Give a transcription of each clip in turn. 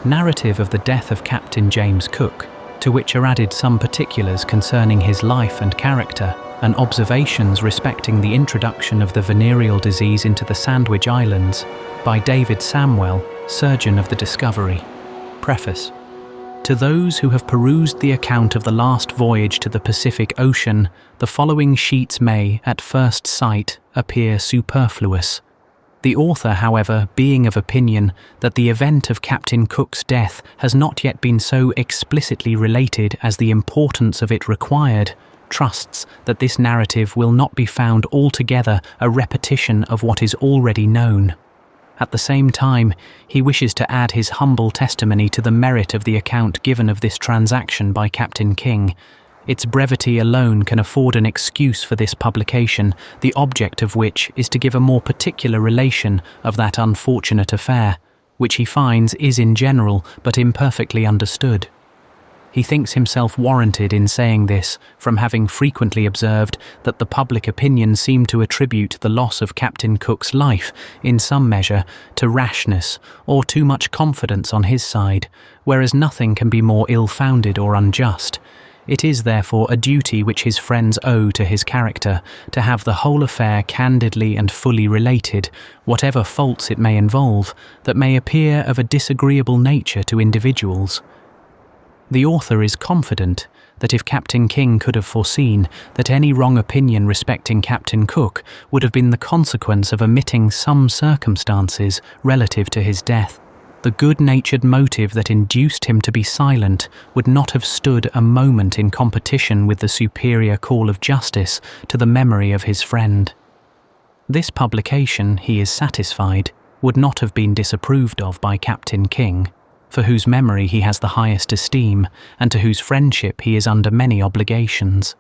Narrative of the death of Captain James Cook, to which are added some particulars concerning his life and character, and observations respecting the introduction of the venereal disease into the Sandwich Islands, by David Samwell, surgeon of the Discovery. Preface. To those who have perused the account of the last voyage to the Pacific Ocean, the following sheets may, at first sight, appear superfluous. The author, however, being of opinion that the event of Captain Cook's death has not yet been so explicitly related as the importance of it required, trusts that this narrative will not be found altogether a repetition of what is already known. At the same time, he wishes to add his humble testimony to the merit of the account given of this transaction by Captain King. Its brevity alone can afford an excuse for this publication, the object of which is to give a more particular relation of that unfortunate affair, which he finds is in general but imperfectly understood. He thinks himself warranted in saying this from having frequently observed that the public opinion seemed to attribute the loss of Captain Cook's life, in some measure, to rashness or too much confidence on his side, whereas nothing can be more ill-founded or unjust. It is therefore a duty which his friends owe to his character to have the whole affair candidly and fully related, whatever faults it may involve, that may appear of a disagreeable nature to individuals. The author is confident that if Captain King could have foreseen that any wrong opinion respecting Captain Cook would have been the consequence of omitting some circumstances relative to his death, the good-natured motive that induced him to be silent would not have stood a moment in competition with the superior call of justice to the memory of his friend. This publication, he is satisfied, would not have been disapproved of by Captain King, for whose memory he has the highest esteem, and to whose friendship he is under many obligations.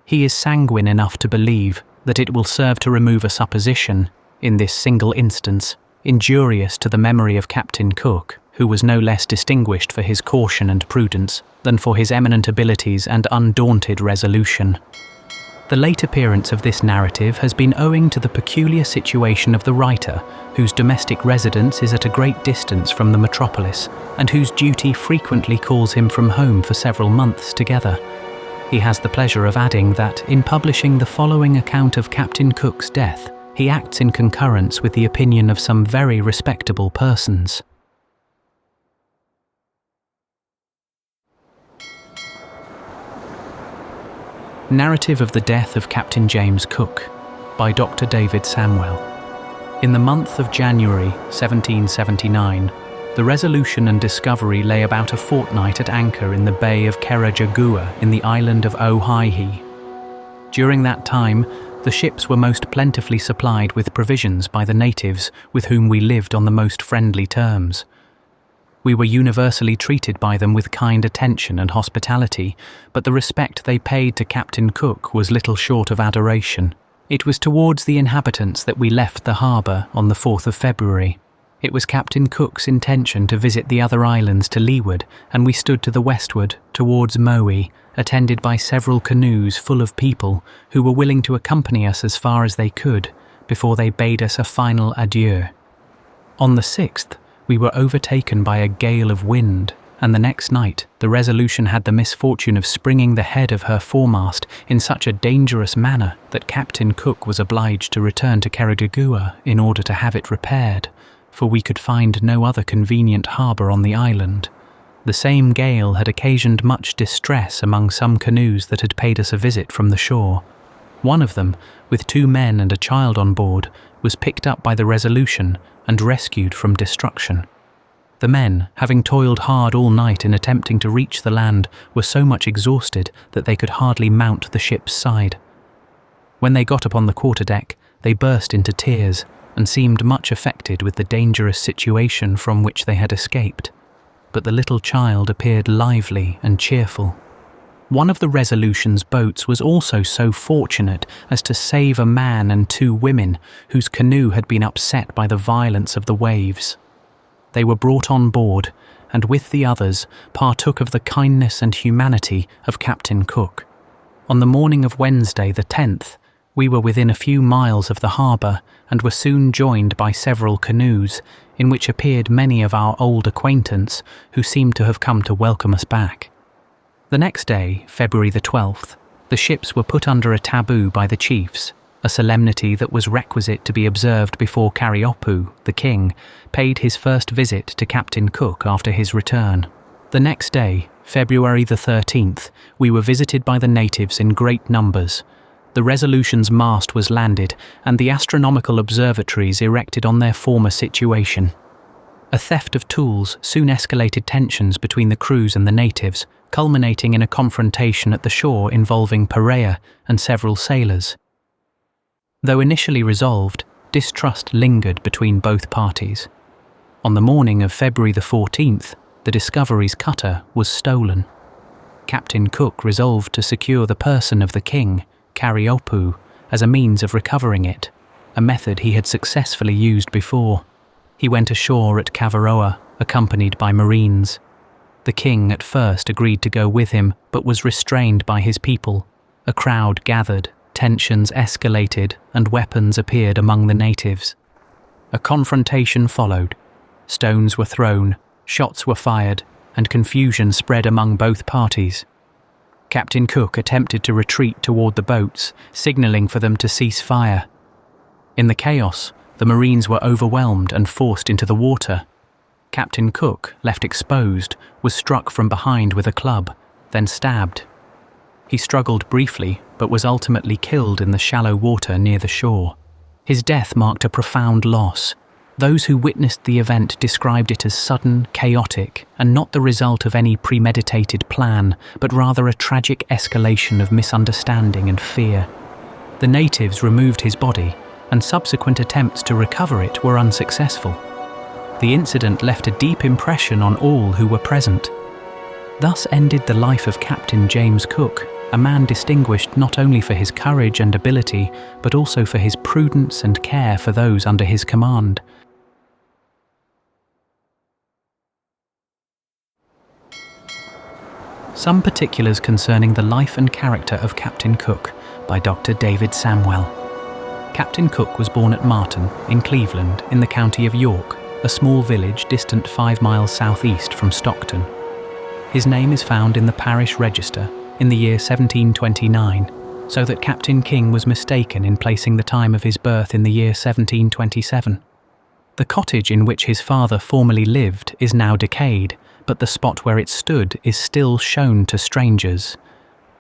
He is sanguine enough to believe that it will serve to remove a supposition, in this single instance, injurious to the memory of Captain Cook, who was no less distinguished for his caution and prudence than for his eminent abilities and undaunted resolution. The late appearance of this narrative has been owing to the peculiar situation of the writer, whose domestic residence is at a great distance from the metropolis, and whose duty frequently calls him from home for several months together. He has the pleasure of adding that, in publishing the following account of Captain Cook's death, he acts in concurrence with the opinion of some very respectable persons. Narrative of the Death of Captain James Cook, by Dr. David Samwell. In the month of January 1779, the Resolution and Discovery lay about a fortnight at anchor in the Bay of Carajagua in the island of Ojaihi. During that time, the ships were most plentifully supplied with provisions by the natives with whom we lived on the most friendly terms. We were universally treated by them with kind attention and hospitality, but the respect they paid to Captain Cook was little short of adoration. It was towards the inhabitants that we left the harbour on the 4th of February. It was Captain Cook's intention to visit the other islands to leeward, and we stood to the westward, towards Maui, attended by several canoes full of people who were willing to accompany us as far as they could, before they bade us a final adieu. On the 6th, we were overtaken by a gale of wind, and the next night the Resolution had the misfortune of springing the head of her foremast in such a dangerous manner that Captain Cook was obliged to return to Carajagua in order to have it repaired, for we could find no other convenient harbour on the island. The same gale had occasioned much distress among some canoes that had paid us a visit from the shore. One of them, with 2 men and a child on board, was picked up by the Resolution and rescued from destruction. The men, having toiled hard all night in attempting to reach the land, were so much exhausted that they could hardly mount the ship's side. When they got upon the quarter-deck, they burst into tears and seemed much affected with the dangerous situation from which they had escaped. But the little child appeared lively and cheerful. One of the Resolution's boats was also so fortunate as to save a man and 2 women whose canoe had been upset by the violence of the waves. They were brought on board, and with the others partook of the kindness and humanity of Captain Cook. On the morning of Wednesday the 10th, We were within a few miles of the harbour and were soon joined by several canoes, in which appeared many of our old acquaintance who seemed to have come to welcome us back. The next day, February the 12th, the ships were put under a taboo by the chiefs, a solemnity that was requisite to be observed before Kariopu, the king, paid his first visit to Captain Cook after his return. The next day, February the 13th, we were visited by the natives in great numbers. The Resolution's mast was landed and the astronomical observatories erected on their former situation. A theft of tools soon escalated tensions between the crews and the natives, culminating in a confrontation at the shore involving Perea and several sailors. Though initially resolved, distrust lingered between both parties. On the morning of February the 14th, the Discovery's cutter was stolen. Captain Cook resolved to secure the person of the king, Kariopu, as a means of recovering it, a method he had successfully used before. He went ashore at Cavaroa, accompanied by Marines. The king at first agreed to go with him, but was restrained by his people. A crowd gathered, tensions escalated, and weapons appeared among the natives. A confrontation followed. Stones were thrown, shots were fired, and confusion spread among both parties. Captain Cook attempted to retreat toward the boats, signalling for them to cease fire. In the chaos, the Marines were overwhelmed and forced into the water. Captain Cook, left exposed, was struck from behind with a club, then stabbed. He struggled briefly, but was ultimately killed in the shallow water near the shore. His death marked a profound loss. Those who witnessed the event described it as sudden, chaotic, and not the result of any premeditated plan, but rather a tragic escalation of misunderstanding and fear. The natives removed his body, and subsequent attempts to recover it were unsuccessful. The incident left a deep impression on all who were present. Thus ended the life of Captain James Cook, a man distinguished not only for his courage and ability, but also for his prudence and care for those under his command. Some Particulars Concerning the Life and Character of Captain Cook by Dr. David Samwell. Captain Cook was born at Marton, in Cleveland, in the county of York, a small village distant 5 miles southeast from Stockton. His name is found in the parish register in the year 1729, so that Captain King was mistaken in placing the time of his birth in the year 1727. The cottage in which his father formerly lived is now decayed, but the spot where it stood is still shown to strangers.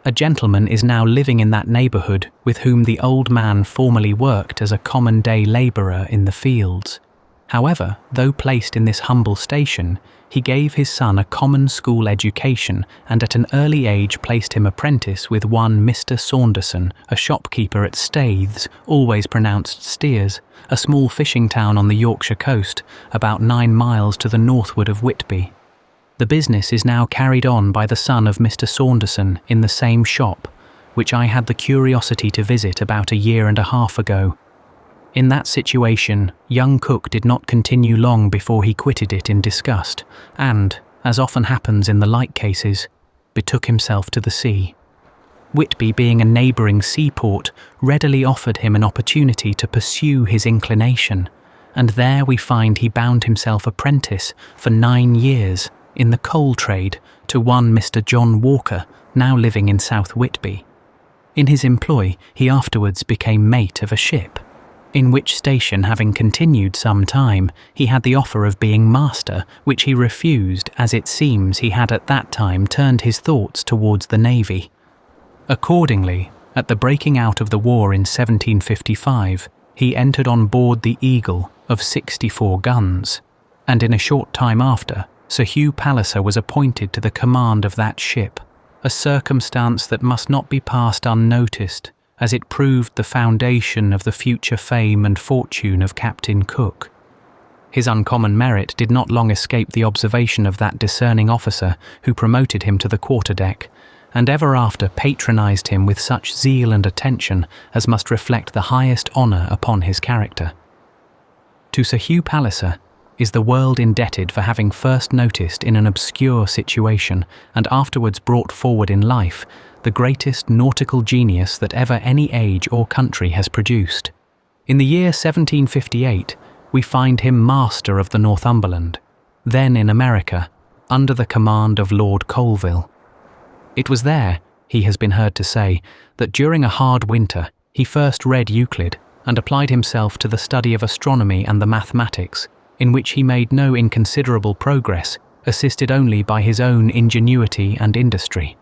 A gentleman is now living in that neighbourhood with whom the old man formerly worked as a common-day labourer in the fields. However, though placed in this humble station, he gave his son a common school education and at an early age placed him apprentice with one Mr. Saunderson, a shopkeeper at Staithes, always pronounced Steers, a small fishing town on the Yorkshire coast, about 9 miles to the northward of Whitby. The business is now carried on by the son of Mr. Saunderson in the same shop, which I had the curiosity to visit about 1.5 years ago. In that situation, young Cook did not continue long before he quitted it in disgust and, as often happens in the like cases, betook himself to the sea. Whitby, being a neighbouring seaport, readily offered him an opportunity to pursue his inclination, and there we find he bound himself apprentice for 9 years in the coal trade to one Mr. John Walker, now living in South Whitby. In his employ, he afterwards became mate of a ship, in which station, having continued some time, he had the offer of being master, which he refused, as it seems he had at that time turned his thoughts towards the navy. Accordingly, at the breaking out of the war in 1755, he entered on board the Eagle of 64 guns, and in a short time after, Sir Hugh Palliser was appointed to the command of that ship, a circumstance that must not be passed unnoticed, as it proved the foundation of the future fame and fortune of Captain Cook. His uncommon merit did not long escape the observation of that discerning officer who promoted him to the quarter-deck, and ever after patronised him with such zeal and attention as must reflect the highest honour upon his character. To Sir Hugh Palliser, is the world indebted for having first noticed in an obscure situation and afterwards brought forward in life the greatest nautical genius that ever any age or country has produced. In the year 1758, we find him master of the Northumberland, then in America, under the command of Lord Colville. It was there, he has been heard to say, that during a hard winter he first read Euclid and applied himself to the study of astronomy and the mathematics, in which he made no inconsiderable progress, assisted only by his own ingenuity and industry.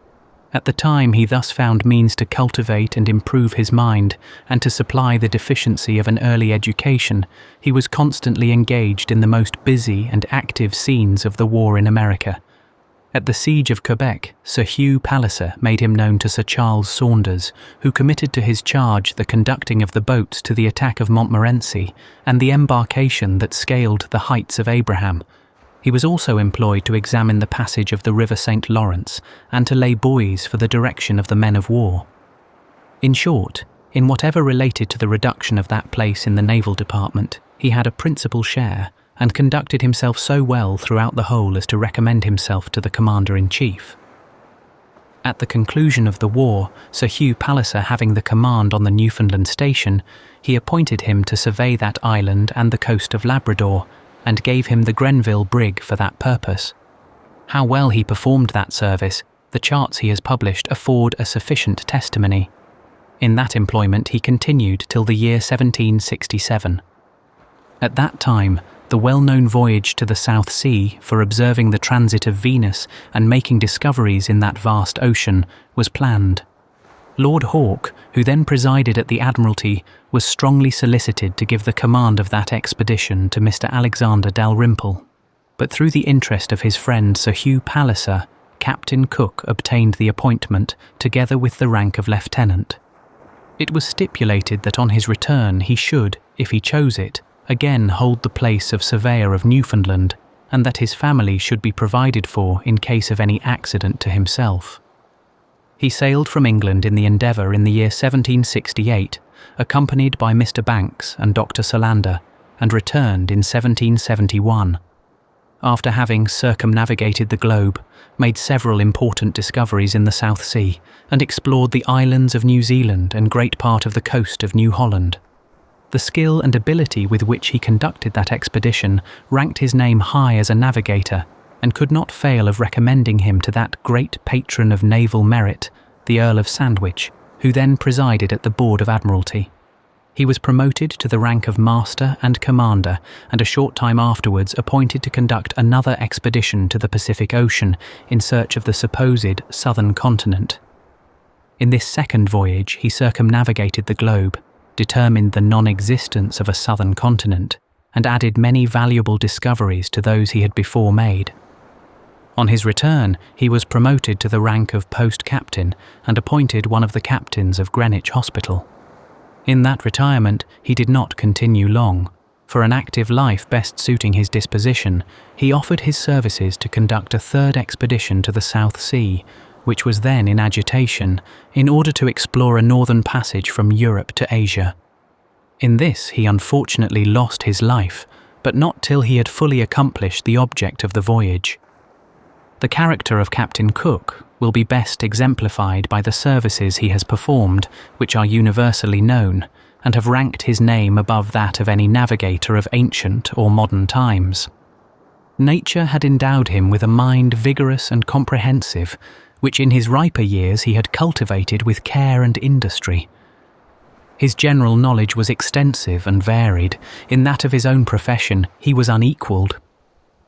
At the time he thus found means to cultivate and improve his mind, and to supply the deficiency of an early education, he was constantly engaged in the most busy and active scenes of the war in America. At the siege of Quebec, Sir Hugh Palliser made him known to Sir Charles Saunders, who committed to his charge the conducting of the boats to the attack of Montmorency and the embarkation that scaled the heights of Abraham. He was also employed to examine the passage of the River St. Lawrence and to lay buoys for the direction of the men of war. In short, in whatever related to the reduction of that place in the naval department, he had a principal share, and conducted himself so well throughout the whole as to recommend himself to the Commander-in-Chief. At the conclusion of the war, Sir Hugh Palliser having the command on the Newfoundland station, he appointed him to survey that island and the coast of Labrador, and gave him the Grenville brig for that purpose. How well he performed that service, the charts he has published afford a sufficient testimony. In that employment he continued till the year 1767. At that time, the well-known voyage to the South Sea for observing the transit of Venus and making discoveries in that vast ocean was planned. Lord Hawke, who then presided at the Admiralty, was strongly solicited to give the command of that expedition to Mr. Alexander Dalrymple, but through the interest of his friend Sir Hugh Palliser, Captain Cook obtained the appointment together with the rank of lieutenant. It was stipulated that on his return he should, if he chose it, again hold the place of surveyor of Newfoundland, and that his family should be provided for in case of any accident to himself. He sailed from England in the Endeavour in the year 1768, accompanied by Mr. Banks and Dr. Solander, and returned in 1771. After having circumnavigated the globe, made several important discoveries in the South Sea, and explored the islands of New Zealand and great part of the coast of New Holland. The skill and ability with which he conducted that expedition ranked his name high as a navigator, and could not fail of recommending him to that great patron of naval merit, the Earl of Sandwich, who then presided at the Board of Admiralty. He was promoted to the rank of Master and Commander, and a short time afterwards appointed to conduct another expedition to the Pacific Ocean in search of the supposed southern continent. In this second voyage he circumnavigated the globe, determined the non-existence of a southern continent, and added many valuable discoveries to those he had before made. On his return, he was promoted to the rank of post-captain and appointed one of the captains of Greenwich Hospital. In that retirement, he did not continue long. For an active life best suiting his disposition, he offered his services to conduct a third expedition to the South Sea, which was then in agitation, in order to explore a northern passage from Europe to Asia. In this he unfortunately lost his life, but not till he had fully accomplished the object of the voyage. The character of Captain Cook will be best exemplified by the services he has performed, which are universally known, and have ranked his name above that of any navigator of ancient or modern times. Nature had endowed him with a mind vigorous and comprehensive, which in his riper years he had cultivated with care and industry. His general knowledge was extensive and varied. In that of his own profession he was unequalled.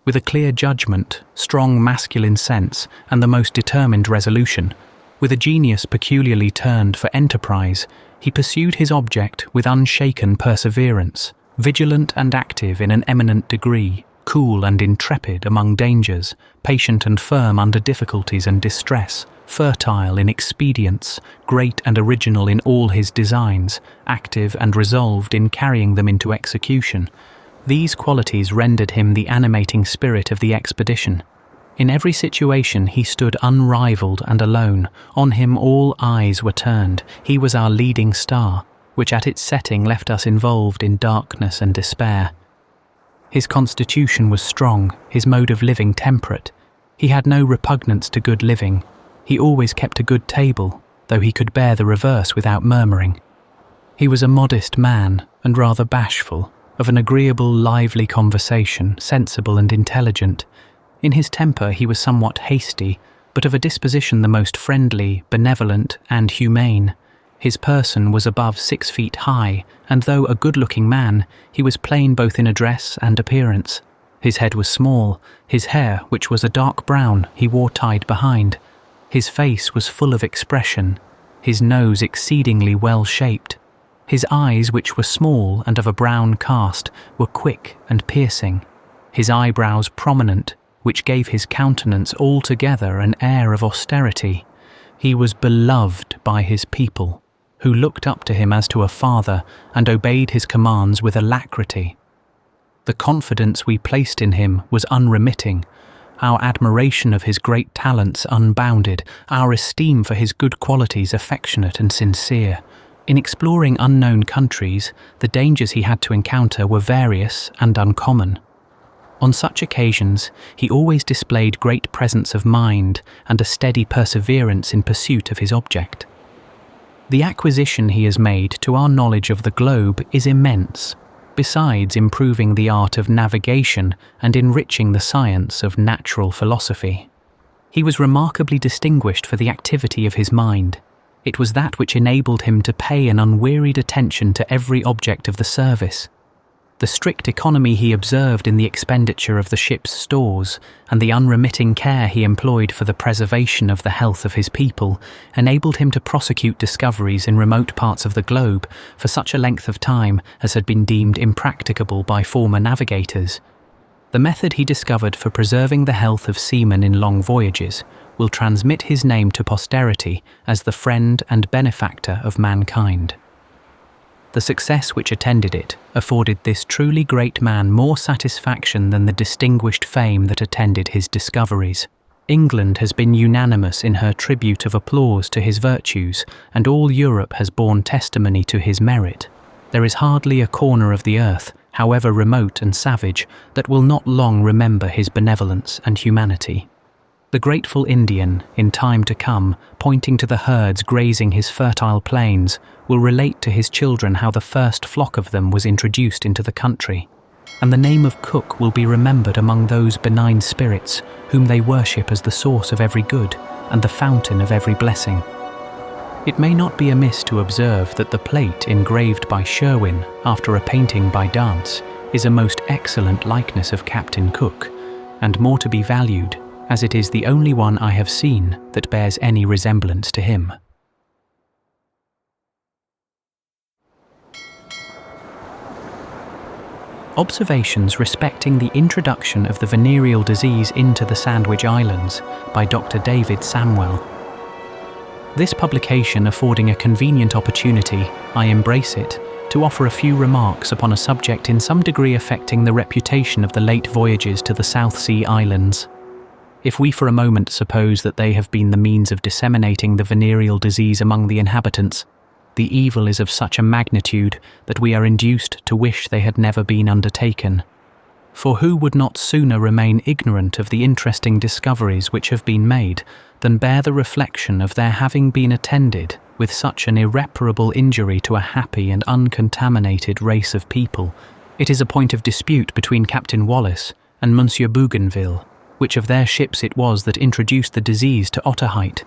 With a clear judgment, strong masculine sense, and the most determined resolution, with a genius peculiarly turned for enterprise, he pursued his object with unshaken perseverance, vigilant and active in an eminent degree, cool and intrepid among dangers, patient and firm under difficulties and distress, fertile in expedients, great and original in all his designs, active and resolved in carrying them into execution. These qualities rendered him the animating spirit of the expedition. In every situation he stood unrivalled and alone. On him all eyes were turned. He was our leading star, which at its setting left us involved in darkness and despair. His constitution was strong, his mode of living temperate. He had no repugnance to good living. He always kept a good table, though he could bear the reverse without murmuring. He was a modest man, and rather bashful, of an agreeable, lively conversation, sensible and intelligent. In his temper he was somewhat hasty, but of a disposition the most friendly, benevolent, and humane. His person was above 6 feet high, and though a good-looking man, he was plain both in address and appearance. His head was small, his hair, which was a dark brown, he wore tied behind. His face was full of expression, his nose exceedingly well-shaped. His eyes, which were small and of a brown cast, were quick and piercing. His eyebrows prominent, which gave his countenance altogether an air of austerity. He was beloved by his people, who looked up to him as to a father and obeyed his commands with alacrity. The confidence we placed in him was unremitting, our admiration of his great talents unbounded, our esteem for his good qualities affectionate and sincere. In exploring unknown countries, the dangers he had to encounter were various and uncommon. On such occasions, he always displayed great presence of mind and a steady perseverance in pursuit of his object. The acquisition he has made to our knowledge of the globe is immense, besides improving the art of navigation and enriching the science of natural philosophy. He was remarkably distinguished for the activity of his mind. It was that which enabled him to pay an unwearied attention to every object of the service. The strict economy he observed in the expenditure of the ship's stores, and the unremitting care he employed for the preservation of the health of his people, enabled him to prosecute discoveries in remote parts of the globe for such a length of time as had been deemed impracticable by former navigators. The method he discovered for preserving the health of seamen in long voyages will transmit his name to posterity as the friend and benefactor of mankind. The success which attended it afforded this truly great man more satisfaction than the distinguished fame that attended his discoveries. England has been unanimous in her tribute of applause to his virtues, and all Europe has borne testimony to his merit. There is hardly a corner of the earth, however remote and savage, that will not long remember his benevolence and humanity. The grateful Indian, in time to come, pointing to the herds grazing his fertile plains, will relate to his children how the first flock of them was introduced into the country, and the name of Cook will be remembered among those benign spirits whom they worship as the source of every good and the fountain of every blessing. It may not be amiss to observe that the plate engraved by Sherwin after a painting by Dance is a most excellent likeness of Captain Cook, and more to be valued, as it is the only one I have seen that bears any resemblance to him. Observations respecting the introduction of the venereal disease into the Sandwich Islands by Dr. David Samwell. This publication affording a convenient opportunity, I embrace it, to offer a few remarks upon a subject in some degree affecting the reputation of the late voyages to the South Sea Islands. If we for a moment suppose that they have been the means of disseminating the venereal disease among the inhabitants, the evil is of such a magnitude that we are induced to wish they had never been undertaken. For who would not sooner remain ignorant of the interesting discoveries which have been made than bear the reflection of their having been attended with such an irreparable injury to a happy and uncontaminated race of people? It is a point of dispute between Captain Wallis and Monsieur Bougainville, which of their ships it was that introduced the disease to Otaheite,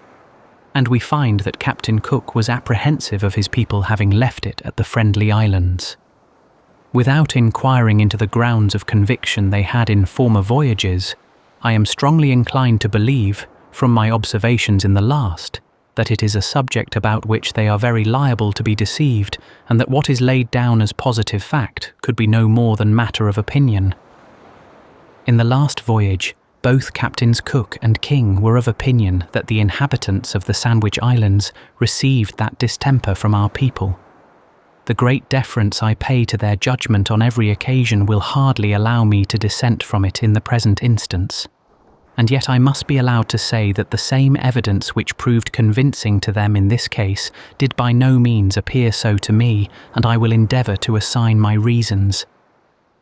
and we find that Captain Cook was apprehensive of his people having left it at the Friendly Islands. Without inquiring into the grounds of conviction they had in former voyages, I am strongly inclined to believe, from my observations in the last, that it is a subject about which they are very liable to be deceived, and that what is laid down as positive fact could be no more than matter of opinion. In the last voyage, both Captains Cook and King were of opinion that the inhabitants of the Sandwich Islands received that distemper from our people. The great deference I pay to their judgment on every occasion will hardly allow me to dissent from it in the present instance. And yet I must be allowed to say that the same evidence which proved convincing to them in this case did by no means appear so to me, and I will endeavour to assign my reasons.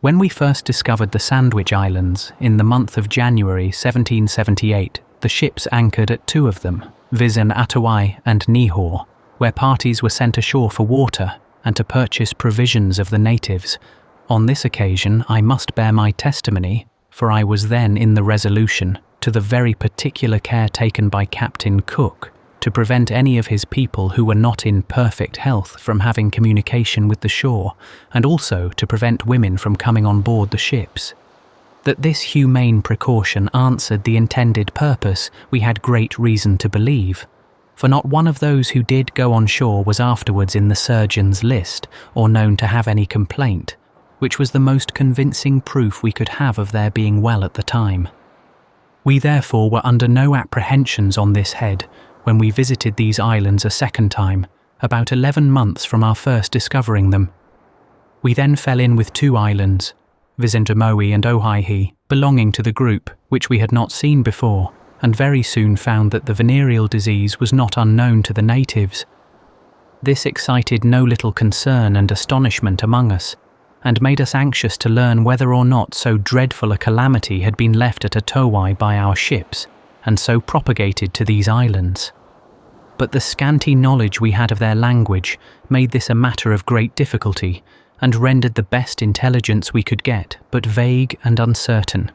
When we first discovered the Sandwich Islands in the month of January 1778, the ships anchored at two of them, viz. Atawai and Nihor, where parties were sent ashore for water and to purchase provisions of the natives. On this occasion I must bear my testimony, for I was then in the Resolution, to the very particular care taken by Captain Cook to prevent any of his people who were not in perfect health from having communication with the shore, and also to prevent women from coming on board the ships. That this humane precaution answered the intended purpose we had great reason to believe, for not one of those who did go on shore was afterwards in the surgeon's list or known to have any complaint, which was the most convincing proof we could have of their being well at the time. We therefore were under no apprehensions on this head when we visited these islands a second time, about 11 months from our first discovering them. We then fell in with two islands, Vizindamoe and Ohaihi, belonging to the group, which we had not seen before, and very soon found that the venereal disease was not unknown to the natives. This excited no little concern and astonishment among us, and made us anxious to learn whether or not so dreadful a calamity had been left at Atawai by our ships, and so propagated to these islands. But the scanty knowledge we had of their language made this a matter of great difficulty, and rendered the best intelligence we could get but vague and uncertain.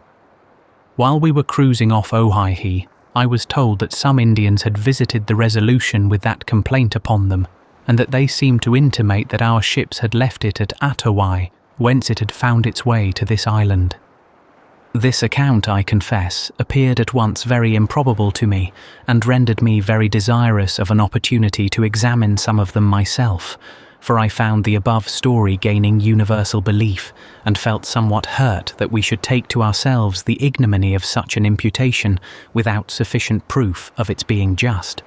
While we were cruising off Ohaihi, I was told that some Indians had visited the Resolution with that complaint upon them, and that they seemed to intimate that our ships had left it at Atawai, whence it had found its way to this island. This account, I confess, appeared at once very improbable to me, and rendered me very desirous of an opportunity to examine some of them myself, for I found the above story gaining universal belief, and felt somewhat hurt that we should take to ourselves the ignominy of such an imputation without sufficient proof of its being just.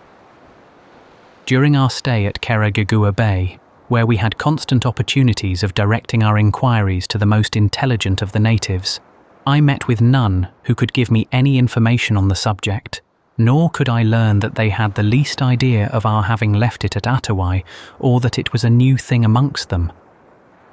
During our stay at Keragagua Bay, where we had constant opportunities of directing our inquiries to the most intelligent of the natives, I met with none who could give me any information on the subject, nor could I learn that they had the least idea of our having left it at Atawai, or that it was a new thing amongst them.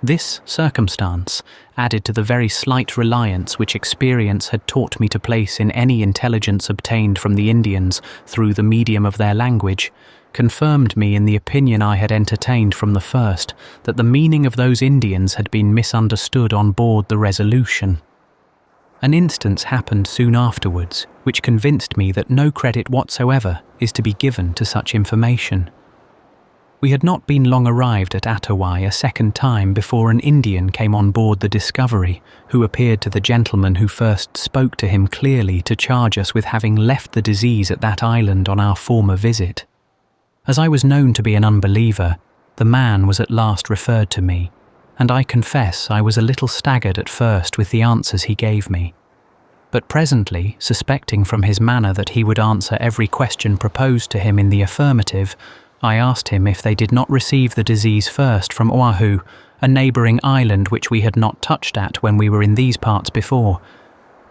This circumstance, added to the very slight reliance which experience had taught me to place in any intelligence obtained from the Indians through the medium of their language, confirmed me in the opinion I had entertained from the first, that the meaning of those Indians had been misunderstood on board the Resolution. An instance happened soon afterwards, which convinced me that no credit whatsoever is to be given to such information. We had not been long arrived at Atawai a second time before an Indian came on board the Discovery, who appeared to the gentleman who first spoke to him clearly to charge us with having left the disease at that island on our former visit. As I was known to be an unbeliever, the man was at last referred to me, and I confess I was a little staggered at first with the answers he gave me. But presently, suspecting from his manner that he would answer every question proposed to him in the affirmative, I asked him if they did not receive the disease first from Oahu, a neighbouring island which we had not touched at when we were in these parts before.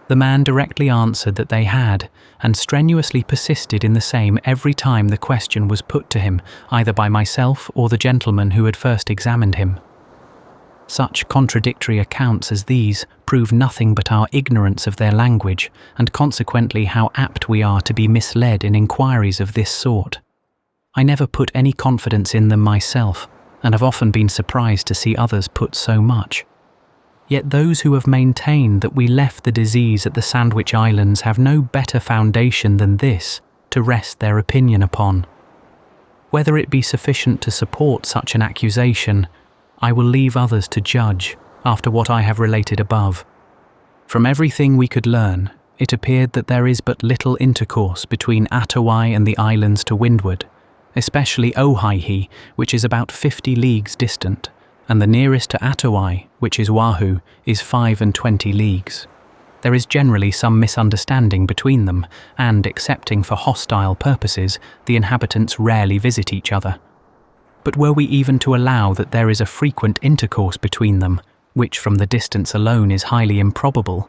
The man directly answered that they had, and strenuously persisted in the same every time the question was put to him, either by myself or the gentleman who had first examined him. Such contradictory accounts as these prove nothing but our ignorance of their language, and consequently how apt we are to be misled in inquiries of this sort. I never put any confidence in them myself, and have often been surprised to see others put so much. Yet those who have maintained that we left the disease at the Sandwich Islands have no better foundation than this to rest their opinion upon. Whether it be sufficient to support such an accusation, I will leave others to judge after what I have related above. From everything we could learn, it appeared that there is but little intercourse between Atawai and the islands to windward, especially Ohaihi, which is about 50 leagues distant, and the nearest to Atawai, which is Oahu, is 25 leagues. There is generally some misunderstanding between them, and, excepting for hostile purposes, the inhabitants rarely visit each other. But were we even to allow that there is a frequent intercourse between them, which from the distance alone is highly improbable,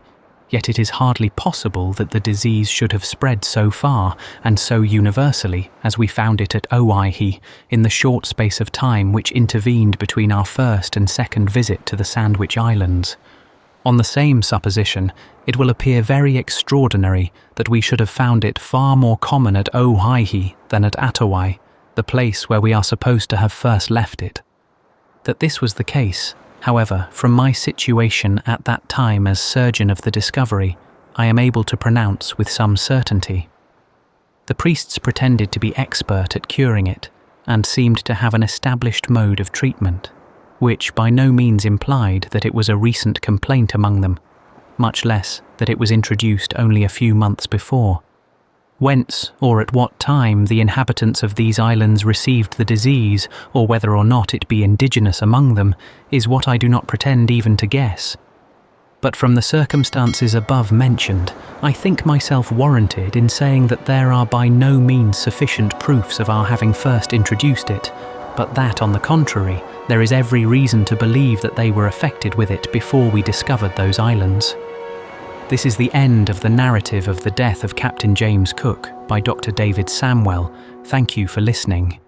yet it is hardly possible that the disease should have spread so far and so universally as we found it at Ohaihi in the short space of time which intervened between our first and second visit to the Sandwich Islands. On the same supposition, it will appear very extraordinary that we should have found it far more common at Owhyhee than at Atawai, the place where we are supposed to have first left it. That this was the case, however, from my situation at that time as surgeon of the Discovery, I am able to pronounce with some certainty. The priests pretended to be expert at curing it, and seemed to have an established mode of treatment, which by no means implied that it was a recent complaint among them, much less that it was introduced only a few months before. Whence or at what time the inhabitants of these islands received the disease, or whether or not it be indigenous among them, is what I do not pretend even to guess. But from the circumstances above mentioned, I think myself warranted in saying that there are by no means sufficient proofs of our having first introduced it, but that, on the contrary, there is every reason to believe that they were affected with it before we discovered those islands. This is the end of the narrative of the death of Captain James Cook by Dr. David Samwell. Thank you for listening.